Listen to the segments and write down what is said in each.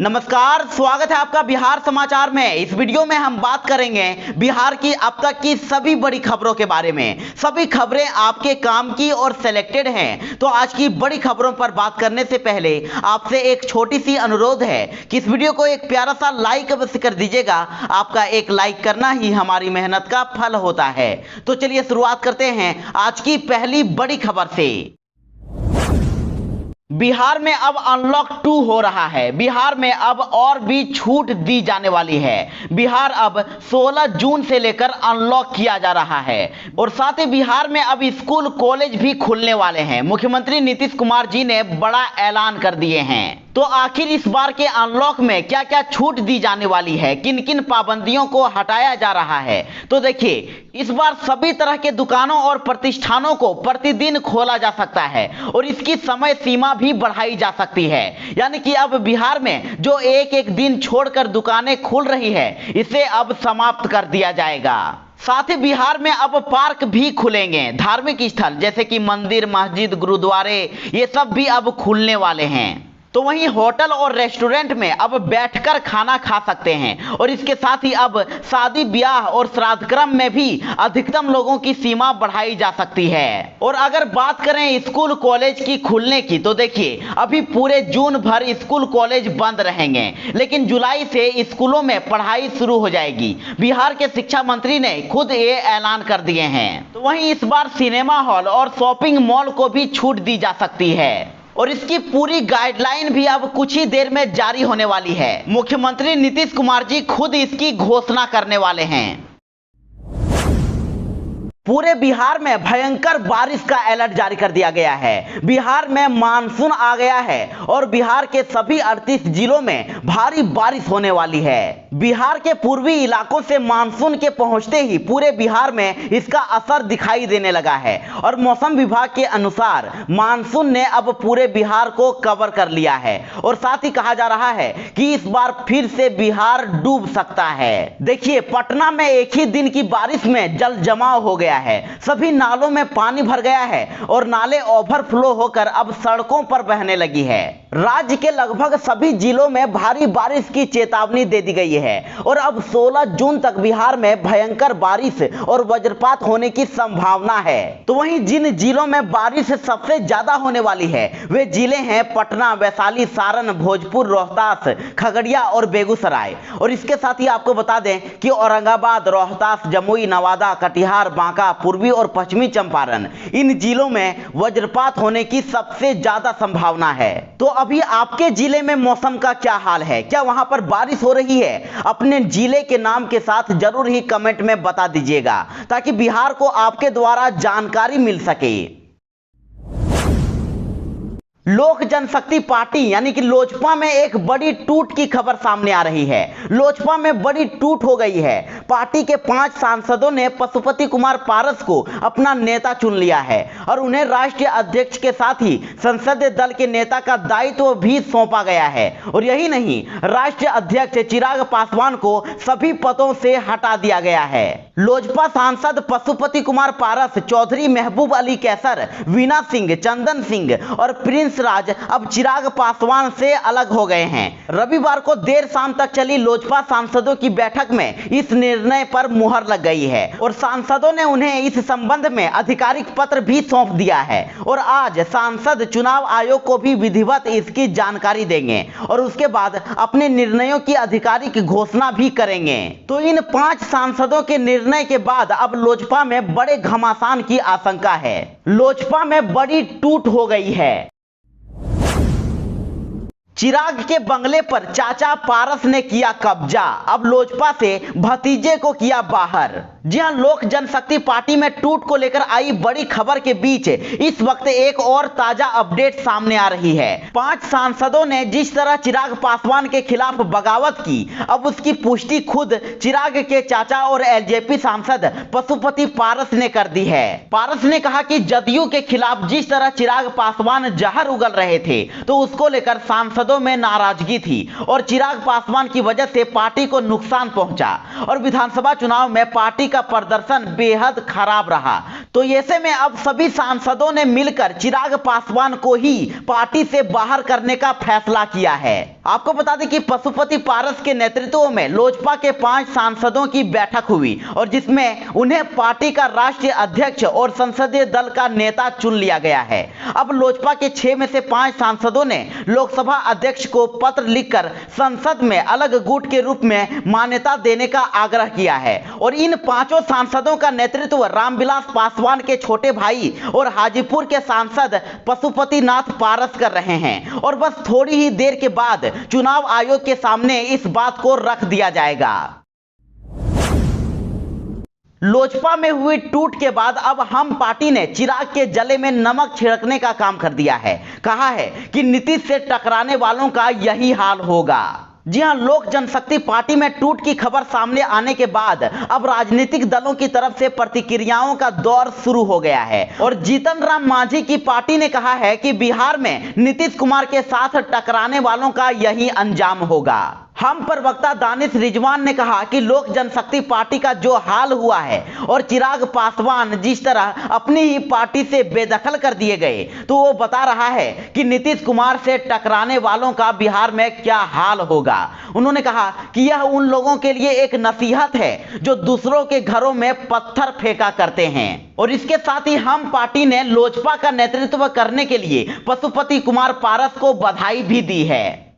नमस्कार, स्वागत है आपका बिहार समाचार में। इस वीडियो में हम बात करेंगे बिहार की अब तक की सभी बड़ी खबरों के बारे में। सभी खबरें आपके काम की और सिलेक्टेड हैं। तो आज की बड़ी खबरों पर बात करने से पहले आपसे एक छोटी सी अनुरोध है कि इस वीडियो को एक प्यारा सा लाइक अवश्य कर दीजिएगा। आपका एक लाइक करना ही हमारी मेहनत का फल होता है। तो चलिए शुरुआत करते हैं आज की पहली बड़ी खबर से। बिहार में अब अनलॉक 2 हो रहा है। बिहार में अब और भी छूट दी जाने वाली है। बिहार अब 16 जून से लेकर अनलॉक किया जा रहा है और साथ ही बिहार में अब स्कूल कॉलेज भी खुलने वाले हैं। मुख्यमंत्री नीतीश कुमार जी ने बड़ा ऐलान कर दिए हैं। तो आखिर इस बार के अनलॉक में क्या क्या छूट दी जाने वाली है, किन किन पाबंदियों को हटाया जा रहा है। तो देखिए, इस बार सभी तरह के दुकानों और प्रतिष्ठानों को प्रतिदिन खोला जा सकता है और इसकी समय सीमा भी बढ़ाई जा सकती है। यानी कि अब बिहार में जो एक एक दिन छोड़कर दुकानें खुल रही है, इसे अब समाप्त कर दिया जाएगा। साथ ही बिहार में अब पार्क भी खुलेंगे। धार्मिक स्थल जैसे कि मंदिर, मस्जिद, गुरुद्वारे, ये सब भी अब खुलने वाले हैं। तो वहीं होटल और रेस्टोरेंट में अब बैठकर खाना खा सकते हैं और इसके साथ ही अब शादी ब्याह और श्राद्ध क्रम में भी अधिकतम लोगों की सीमा बढ़ाई जा सकती है। और अगर बात करें स्कूल कॉलेज की खुलने की, तो देखिए, अभी पूरे जून भर स्कूल कॉलेज बंद रहेंगे, लेकिन जुलाई से स्कूलों में पढ़ाई शुरू हो जाएगी। बिहार के शिक्षा मंत्री ने खुद ये ऐलान कर दिए हैं। तो वहीं इस बार सिनेमा हॉल और शॉपिंग मॉल को भी छूट दी जा सकती है और इसकी पूरी गाइडलाइन भी अब कुछ ही देर में जारी होने वाली है। मुख्यमंत्री नीतीश कुमार जी खुद इसकी घोषणा करने वाले हैं। पूरे बिहार में भयंकर बारिश का अलर्ट जारी कर दिया गया है। बिहार में मानसून आ गया है और बिहार के सभी 38 जिलों में भारी बारिश होने वाली है। बिहार के पूर्वी इलाकों से मानसून के पहुंचते ही पूरे बिहार में इसका असर दिखाई देने लगा है और मौसम विभाग के अनुसार मानसून ने अब पूरे बिहार को कवर कर लिया है और साथ ही कहा जा रहा है कि इस बार फिर से बिहार डूब सकता है। देखिए, पटना में एक ही दिन की बारिश में जल जमाव हो गया है। सभी नालों में पानी भर गया है और नाले ओवरफ्लो होकर अब सड़कों पर बहने लगी है। राज्य के लगभग सभी जिलों में भारी बारिश की चेतावनी दे दी गई है और अब 16 जून तक बिहार में भयंकर बारिश और वज्रपात होने की संभावना है। तो वहीं जिन जिलों में बारिश सबसे ज्यादा होने वाली है वे जिले हैं पटना, वैशाली, सारण, भोजपुर, रोहतास, खगड़िया और बेगूसराय। और इसके साथ ही आपको बता दें कि औरंगाबाद, रोहतास, जमुई, नवादा, कटिहार, बांका, पूर्वी और पश्चिमी चंपारण, इन जिलों में वज्रपात होने की सबसे ज्यादा संभावना है। तो अभी आपके जिले में मौसम का क्या हाल है? क्या वहां पर बारिश हो रही है? अपने जिले के नाम के साथ जरूर ही कमेंट में बता दीजिएगा ताकि बिहार को आपके द्वारा जानकारी मिल सके। लोक जनशक्ति पार्टी यानी कि लोजपा में एक बड़ी टूट की खबर सामने आ रही है। लोजपा में बड़ी टूट हो गई है। पार्टी के 5 सांसदों ने पशुपति कुमार पारस को अपना नेता चुन लिया है और उन्हें राष्ट्रीय अध्यक्ष के साथ ही संसदीय दल के नेता का दायित्व भी सौंपा गया है। और यही नहीं, राष्ट्रीय अध्यक्ष चिराग पासवान को सभी पदों से हटा दिया गया है। लोजपा सांसद पशुपति कुमार पारस, चौधरी महबूब अली कैसर, वीना सिंह, चंदन सिंह और प्रिंस राज अब चिराग पासवान से अलग हो गए हैं। रविवार को देर शाम तक चली लोजपा सांसदों की बैठक में इस निर्णय पर मुहर लग गई है और सांसदों ने उन्हें इस संबंध में आधिकारिक पत्र भी सौंप दिया है और आज सांसद चुनाव आयोग को भी विधिवत इसकी जानकारी देंगे और उसके बाद अपने निर्णयों की आधिकारिक घोषणा भी करेंगे। तो इन 5 सांसदों के निर्णय के बाद अब लोजपा में बड़े घमासान की आशंका है। लोजपा में बड़ी टूट हो गई है। चिराग के बंगले पर चाचा पारस ने किया कब्जा, अब लोजपा से भतीजे को किया बाहर। जी हां, लोक जनशक्ति पार्टी में टूट को लेकर आई बड़ी खबर के बीच इस वक्त एक और ताजा अपडेट सामने आ रही है। 5 सांसदों ने जिस तरह चिराग पासवान के खिलाफ बगावत की, अब उसकी पुष्टि खुद चिराग के चाचा और एलजेपी सांसद पशुपति पारस ने कर दी है। पारस ने कहा कि जदयू के खिलाफ जिस तरह चिराग पासवान जहर उगल रहे थे, तो उसको लेकर सांसदों में नाराजगी थी और चिराग पासवान की वजह से पार्टी को नुकसान पहुंचा और विधानसभा चुनाव में पार्टी का प्रदर्शन बेहद खराब रहा। तो ऐसे में अब सभी सांसदों ने मिलकर चिराग पासवान को ही पार्टी से बाहर करने का फैसला किया है। आपको बता दें कि पशुपति पारस के नेतृत्व में लोजपा के 5 सांसदों की बैठक हुई और जिसमें उन्हें पार्टी का राष्ट्रीय अध्यक्ष और संसदीय दल का नेता चुन लिया गया है। अब लोजपा के 6 में से 5 सांसदों ने लोकसभा अध्यक्ष को पत्र लिखकर संसद में अलग गुट के रूप में मान्यता देने का आग्रह किया है और इन 5 सांसदों का नेतृत्व रामविलास पासवान के छोटे भाई और हाजीपुर के सांसद पशुपतिनाथ पारस कर रहे हैं और बस थोड़ी ही देर के बाद चुनाव आयोग के सामने इस बात को रख दिया जाएगा। लोजपा में हुई टूट के बाद अब हम पार्टी ने चिराग के जले में नमक छिड़कने का काम कर दिया है। कहा है कि नीतीश से टकराने वालों का यही हाल होगा। जी हां, लोक जनशक्ति पार्टी में टूट की खबर सामने आने के बाद अब राजनीतिक दलों की तरफ से प्रतिक्रियाओं का दौर शुरू हो गया है और जीतन राम मांझी की पार्टी ने कहा है कि बिहार में नीतीश कुमार के साथ टकराने वालों का यही अंजाम होगा। हम प्रवक्ता दानिश रिजवान ने कहा कि लोक जनशक्ति पार्टी का जो हाल हुआ है और चिराग पासवान जिस तरह अपनी ही पार्टी से बेदखल कर दिए गए तो वो बता रहा है कि नीतीश कुमार से टकराने वालों का बिहार में क्या हाल होगा। उन्होंने कहा कि यह उन लोगों के लिए एक नसीहत है जो दूसरों के घरों में पत्थर फेंका करते हैं और इसके साथ ही हम पार्टी ने लोजपा का नेतृत्व करने के लिए पशुपति कुमार पारस को बधाई भी दी है।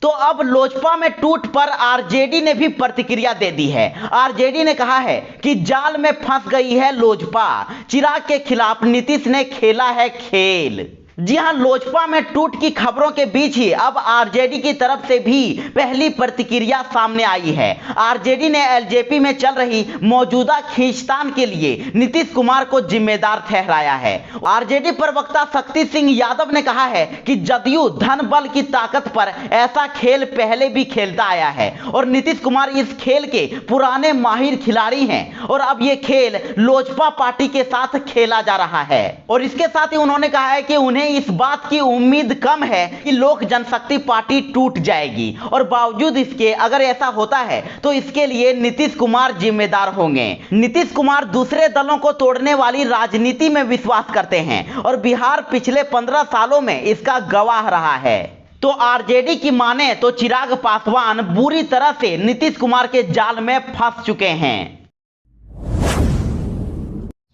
तो अब लोजपा में टूट पर आरजेडी ने भी प्रतिक्रिया दे दी है। आरजेडी ने कहा है कि जाल में फंस गई है लोजपा, चिराग के खिलाफ नीतीश ने खेला है खेल। जी हां, लोजपा में टूट की खबरों के बीच ही अब आरजेडी की तरफ से भी पहली प्रतिक्रिया सामने आई है। आरजेडी ने एलजेपी में चल रही मौजूदा खींचतान के लिए नीतीश कुमार को जिम्मेदार ठहराया है। आरजेडी प्रवक्ता शक्ति सिंह यादव ने कहा है कि जदयू धन बल की ताकत पर ऐसा खेल पहले भी खेलता आया है और नीतीश कुमार इस खेल के पुराने माहिर खिलाड़ी हैं और अब ये खेल लोजपा पार्टी के साथ खेला जा रहा है। और इसके साथ ही उन्होंने कहा है कि उन्हें इस बात की उम्मीद कम है कि लोक जनशक्ति पार्टी टूट जाएगी और बावजूद इसके अगर ऐसा होता है तो इसके लिए नीतीश कुमार जिम्मेदार होंगे। नीतीश कुमार दूसरे दलों को तोड़ने वाली राजनीति में विश्वास करते हैं और बिहार पिछले 15 सालों में इसका गवाह रहा है। तो आरजेडी की माने तो चिराग पासवान बुरी तरह से नीतीश कुमार के जाल में फंस चुके हैं।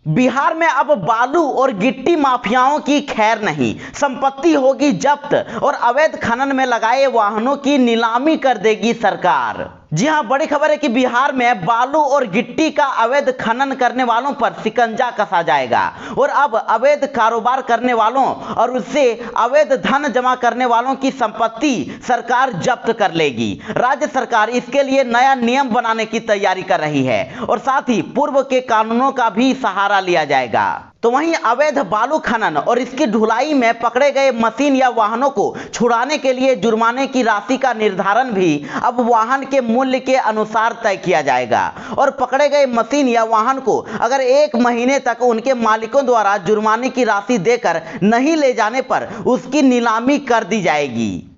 बिहार में अब बालू और गिट्टी माफियाओं की खैर नहीं, संपत्ति होगी जब्त और अवैध खनन में लगाए वाहनों की नीलामी कर देगी सरकार। जी हां, बड़ी खबर है कि बिहार में बालू और गिट्टी का अवैध खनन करने वालों पर शिकंजा कसा जाएगा और अब अवैध कारोबार करने वालों और उससे अवैध धन जमा करने वालों की संपत्ति सरकार जब्त कर लेगी। राज्य सरकार इसके लिए नया नियम बनाने की तैयारी कर रही है और साथ ही पूर्व के कानूनों का भी सहारा लिया जाएगा। तो वहीं अवैध बालू खनन और इसकी ढुलाई में पकड़े गए मशीन या वाहनों को छुड़ाने के लिए जुर्माने की राशि का निर्धारण भी अब वाहन के मूल्य के अनुसार तय किया जाएगा और पकड़े गए मशीन या वाहन को अगर 1 महीने तक उनके मालिकों द्वारा जुर्माने की राशि देकर नहीं ले जाने पर उसकी नीलामी कर दी जाएगी।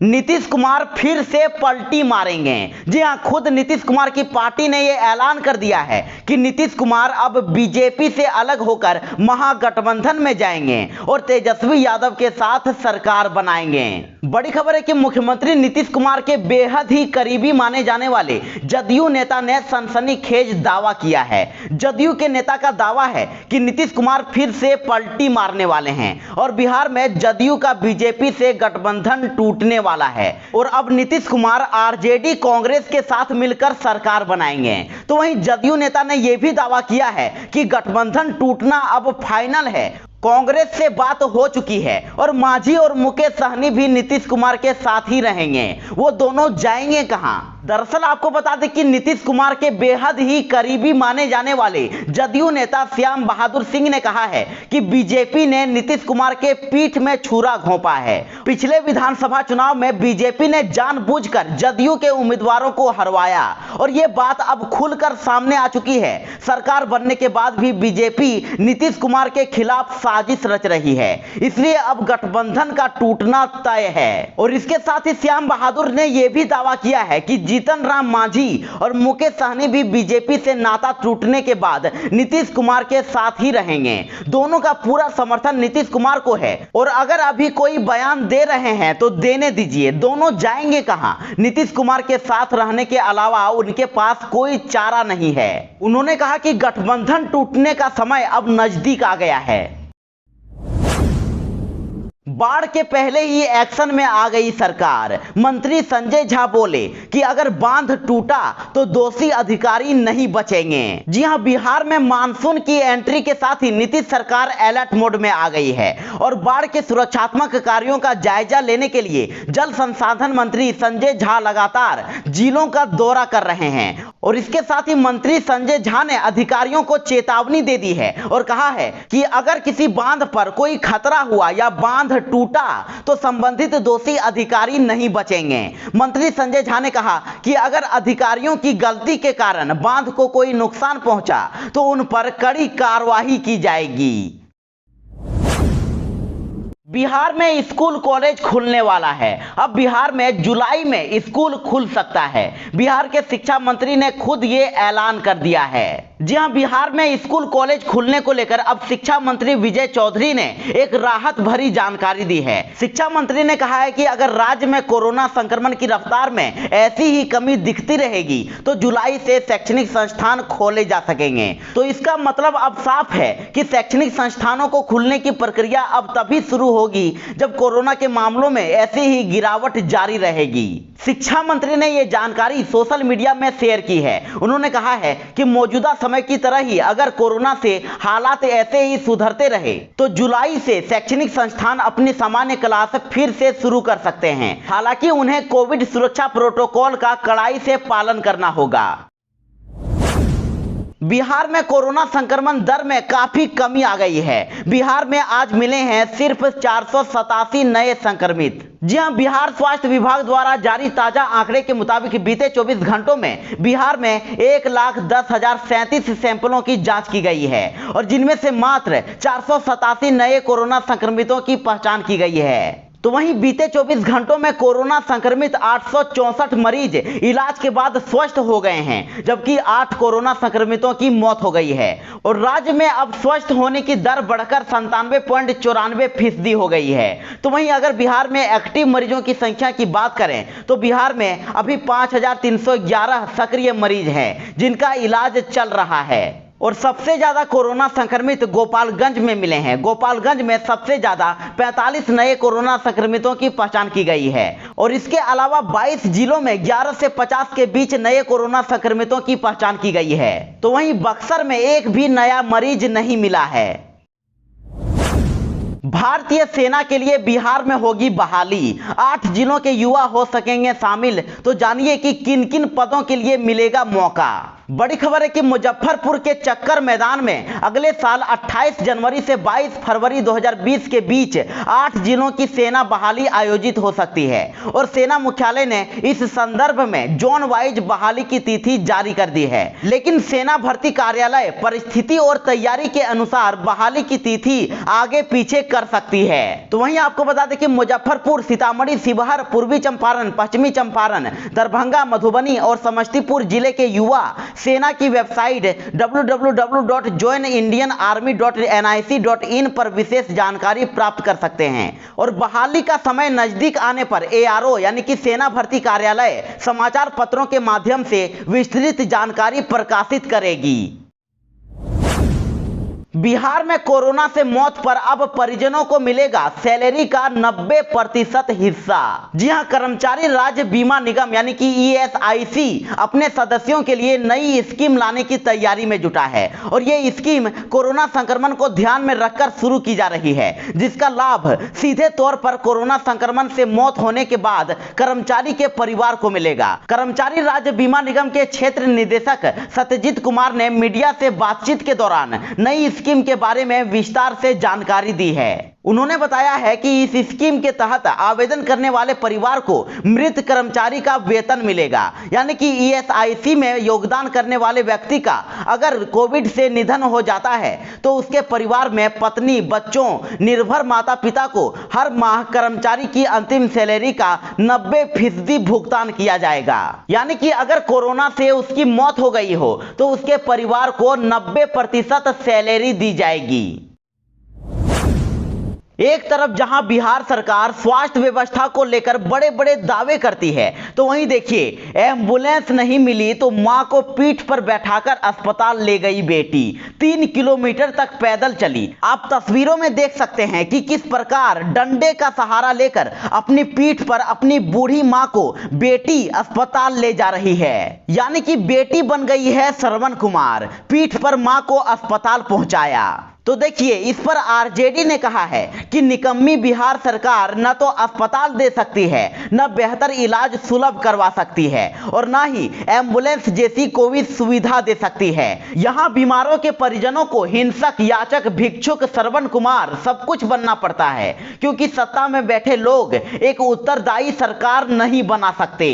नीतीश कुमार फिर से पलटी मारेंगे। जी हां, खुद नीतीश कुमार की पार्टी ने यह ऐलान कर दिया है कि नीतीश कुमार अब बीजेपी से अलग होकर महागठबंधन में जाएंगे और तेजस्वी यादव के साथ सरकार बनाएंगे। बड़ी खबर है कि मुख्यमंत्री नीतीश कुमार के बेहद ही करीबी माने जाने वाले जदयू नेता ने सनसनीखेज दावा किया है। जदयू के नेता का दावा है कि नीतीश कुमार फिर से पलटी मारने वाले हैं और बिहार में जदयू का बीजेपी से गठबंधन टूटने वाला है और अब नीतीश कुमार आरजेडी कांग्रेस के साथ मिलकर सरकार बनाएंगे। तो वहीं जदयू नेता ने यह भी दावा किया है कि गठबंधन टूटना अब फाइनल है, कांग्रेस से बात हो चुकी है और मांझी और मुकेश सहनी भी नीतीश कुमार के साथ ही रहेंगे। वो दोनों जाएंगे कहां? दरअसल आपको बता दें कि नीतीश कुमार के बेहद ही करीबी माने जाने वाले जदयू नेता श्याम बहादुर सिंह ने कहा है कि बीजेपी ने नीतीश कुमार के पीठ में छुरा घोंपा है। पिछले विधानसभा चुनाव में बीजेपी ने जानबूझकर जदयू के उम्मीदवारों को हरवाया और यह बात अब खुलकर सामने आ चुकी है। सरकार बनने के बाद भी बीजेपी नीतीश कुमार के खिलाफ साजिश रच रही है, इसलिए अब गठबंधन का टूटना तय है। और इसके साथ ही श्याम बहादुर ने यह भी दावा किया है कि जीतन राम मांझी और मुकेश सहनी भी बीजेपी से नाता टूटने के बाद नीतीश कुमार के साथ ही रहेंगे। दोनों का पूरा समर्थन नीतीश कुमार को है और अगर अभी कोई बयान दे रहे हैं तो देने दीजिए, दोनों जाएंगे कहां? नीतीश कुमार के साथ रहने के अलावा उनके पास कोई चारा नहीं है। उन्होंने कहा कि गठबंधन टूटने का समय अब नजदीक आ गया है। बाढ़ के पहले ही एक्शन में आ गई सरकार। मंत्री संजय झा बोले कि अगर बांध टूटा तो दोषी अधिकारी नहीं बचेंगे। जी हां, बिहार में मानसून की एंट्री के साथ ही नीतीश सरकार अलर्ट मोड में आ गई है और बाढ़ के सुरक्षात्मक कार्यों का जायजा लेने के लिए जल संसाधन मंत्री संजय झा लगातार जिलों का दौरा कर रहे हैं। और इसके साथ ही मंत्री संजय झा ने अधिकारियों को चेतावनी दे दी है और कहा है कि अगर किसी बांध पर कोई खतरा हुआ या बांध टूटा तो संबंधित दोषी अधिकारी नहीं बचेंगे। मंत्री संजय झा ने कहा कि अगर अधिकारियों की गलती के कारण बांध को कोई नुकसान पहुंचा तो उन पर कड़ी कार्रवाई की जाएगी। बिहार में स्कूल कॉलेज खुलने वाला है। अब बिहार में जुलाई में स्कूल खुल सकता है। बिहार के शिक्षा मंत्री ने खुद ये ऐलान कर दिया है। जी हां, बिहार में स्कूल कॉलेज खुलने को लेकर अब शिक्षा मंत्री विजय चौधरी ने एक राहत भरी जानकारी दी है। शिक्षा मंत्री ने कहा है कि अगर राज्य में कोरोना संक्रमण की रफ्तार में ऐसी ही कमी दिखती रहेगी तो जुलाई से शैक्षणिक संस्थान खोले जा सकेंगे। तो इसका मतलब अब साफ है कि शैक्षणिक संस्थानों को खुलने की प्रक्रिया अब तभी शुरू होगी जब कोरोना के मामलों में ऐसी ही गिरावट जारी रहेगी। शिक्षा मंत्री ने यह जानकारी सोशल मीडिया में शेयर की है। उन्होंने कहा है कि मौजूदा समय की तरह ही अगर कोरोना से हालात ऐसे ही सुधरते रहे तो जुलाई से शैक्षणिक संस्थान अपनी सामान्य क्लास फिर से शुरू कर सकते हैं। हालांकि उन्हें कोविड सुरक्षा प्रोटोकॉल का कड़ाई से पालन करना होगा। बिहार में कोरोना संक्रमण दर में काफी कमी आ गई है। बिहार में आज मिले हैं सिर्फ 487 नए संक्रमित। जी हां, बिहार स्वास्थ्य विभाग द्वारा जारी ताजा आंकड़े के मुताबिक बीते 24 घंटों में बिहार में 1,10,037 सैंपलों की जांच की गई है और जिनमें से मात्र 487 नए कोरोना संक्रमितों की पहचान की गई है। तो वहीं बीते 24 घंटों में कोरोना संक्रमित 864 मरीज इलाज के बाद स्वस्थ हो गए हैं, जबकि 8 कोरोना संक्रमितों की मौत हो गई है और राज्य में अब स्वस्थ होने की दर बढ़कर 97.94% हो गई है। तो वहीं अगर बिहार में एक्टिव मरीजों की संख्या की बात करें तो बिहार में अभी 5,311 सक्रिय मरीज हैं जिनका इलाज चल रहा है और सबसे ज्यादा कोरोना संक्रमित गोपालगंज में मिले हैं। गोपालगंज में सबसे ज्यादा 45 नए कोरोना संक्रमितों की पहचान की गई है और इसके अलावा 22 जिलों में 11 से 50 के बीच नए कोरोना संक्रमितों की पहचान की गई है। तो वहीं बक्सर में एक भी नया मरीज नहीं मिला है। भारतीय सेना के लिए बिहार में होगी बहाली। 8 जिलों के युवा हो सकेंगे शामिल। तो जानिए कि किन किन पदों के लिए मिलेगा मौका। बड़ी खबर है कि मुजफ्फरपुर के चक्कर मैदान में अगले साल 28 जनवरी से 22 फरवरी 2020 के बीच 8 जिलों की सेना बहाली आयोजित हो सकती है और सेना मुख्यालय ने इस संदर्भ में जोन वाइज बहाली की तिथि जारी कर दी है। लेकिन सेना भर्ती कार्यालय परिस्थिति और तैयारी के अनुसार बहाली की तिथि आगे पीछे कर सकती है। तो वहीं आपको बता दें कि मुजफ्फरपुर, सीतामढ़ी, शिवहर, पूर्वी चंपारण, पश्चिमी चंपारण, दरभंगा, मधुबनी और समस्तीपुर जिले के युवा सेना की वेबसाइट www.joinindianarmy.nic.in पर विशेष जानकारी प्राप्त कर सकते हैं और बहाली का समय नजदीक आने पर ARO यानी कि सेना भर्ती कार्यालय समाचार पत्रों के माध्यम से विस्तृत जानकारी प्रकाशित करेगी। बिहार में कोरोना से मौत पर अब परिजनों को मिलेगा सैलरी का 90% हिस्सा। जी हां, कर्मचारी राज्य बीमा निगम यानी कि ESIC अपने सदस्यों के लिए नई स्कीम लाने की तैयारी में जुटा है और ये स्कीम कोरोना संक्रमण को ध्यान में रखकर शुरू की जा रही है, जिसका लाभ सीधे तौर पर कोरोना संक्रमण से मौत होने के बाद कर्मचारी के परिवार को मिलेगा। कर्मचारी राज्य बीमा निगम के क्षेत्र निदेशक सत्यजीत कुमार ने मीडिया से बातचीत के दौरान नई स्कीम के बारे में विस्तार से जानकारी दी है। उन्होंने बताया है कि इस स्कीम के तहत आवेदन करने वाले परिवार को मृत कर्मचारी का वेतन मिलेगा, यानी कि ईएसआईसी में योगदान करने वाले व्यक्ति का अगर कोविड से निधन हो जाता है तो उसके परिवार में पत्नी, बच्चों, निर्भर माता पिता को हर माह कर्मचारी की अंतिम सैलरी का 90% भुगतान किया जाएगा। यानी कि अगर कोरोना से उसकी मौत हो गई हो तो उसके परिवार को 90% सैलरी दी जाएगी। एक तरफ जहां बिहार सरकार स्वास्थ्य व्यवस्था को लेकर बड़े बड़े दावे करती है, तो वहीं देखिए एम्बुलेंस नहीं मिली तो मां को पीठ पर बैठाकर अस्पताल ले गई बेटी, 3 किलोमीटर तक पैदल चली। आप तस्वीरों में देख सकते हैं कि किस प्रकार डंडे का सहारा लेकर अपनी पीठ पर अपनी बूढ़ी मां को बेटी अस्पताल ले जा रही है। यानी कि बेटी बन गई है श्रवण कुमार, पीठ पर मां को अस्पताल पहुंचाया। तो देखिए इस पर आरजेडी ने कहा है कि निकम्मी बिहार सरकार न तो अस्पताल दे सकती है, न बेहतर इलाज सुलभ करवा सकती है और न ही एम्बुलेंस जैसी कोविड सुविधा दे सकती है। यहां बीमारों के परिजनों को हिंसक, याचक, भिक्षुक श्रवण कुमार सब कुछ बनना पड़ता है, क्योंकि सत्ता में बैठे लोग एक उत्तरदायी सरकार नहीं बना सकते।